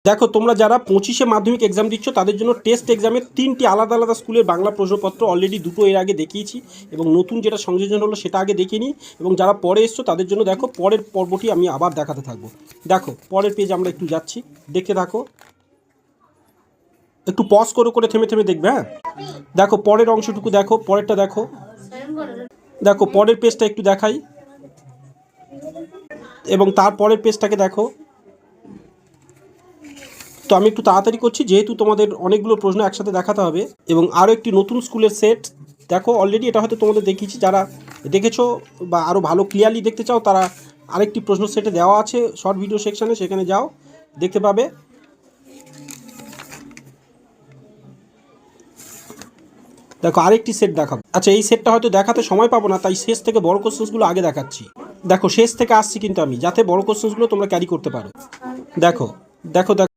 দেখো তোমরা যারা 25-এ মাধ্যমিক এক্সাম দিচ্ছ তাদের জন্য টেস্ট এক্সামের 3টি আলাদা আলাদা স্কুলের বাংলা প্রশ্নপত্র অলরেডি দুটো এর আগে দেখিয়েছি, এবং নতুন যেটা সংযোজন হলো সেটা আগে দেখিয়ে নিই। এবং যারা পরে এসছো তাদের জন্য দেখো পরের পর্বটি আমি আবার দেখাতে থাকবো। দেখো পরের পেজ আমরা একটু যাচ্ছি, দেখতে থাকো, একটু পজ করে করে থেমে থেমে দেখবে। হ্যাঁ দেখো পরের অংশটুকু দেখো, পরেরটা দেখো, দেখো পরের পেজটা একটু দেখাই, এবং তার পরের পেজটাকে দেখো। তো আমি একটু তাড়াতাড়ি করছি যেহেতু তোমাদের অনেকগুলো প্রশ্ন একসাথে দেখাতে হবে। এবং আরও একটি নতুন স্কুলের সেট দেখো, অলরেডি এটা হয়তো তোমাদের দেখিয়েছি, যারা দেখেছো বা আরও ভালো ক্লিয়ারলি দেখতে চাও তারা আরেকটি প্রশ্ন সেটে দেওয়া আছে শর্ট ভিডিও সেকশানে, সেখানে যাও দেখতে পাবে। দেখো আরেকটি সেট দেখাবো। আচ্ছা এই সেটটা হয়তো দেখাতে সময় পাবো না, তাই শেষ থেকে বড় কোশ্চেন্সগুলো আগে দেখাচ্ছি। দেখো শেষ থেকে আসছি কিন্তু আমি, যাতে বড় কোশ্চেন্সগুলো তোমরা ক্যারি করতে পারো। দেখো দেখো দেখো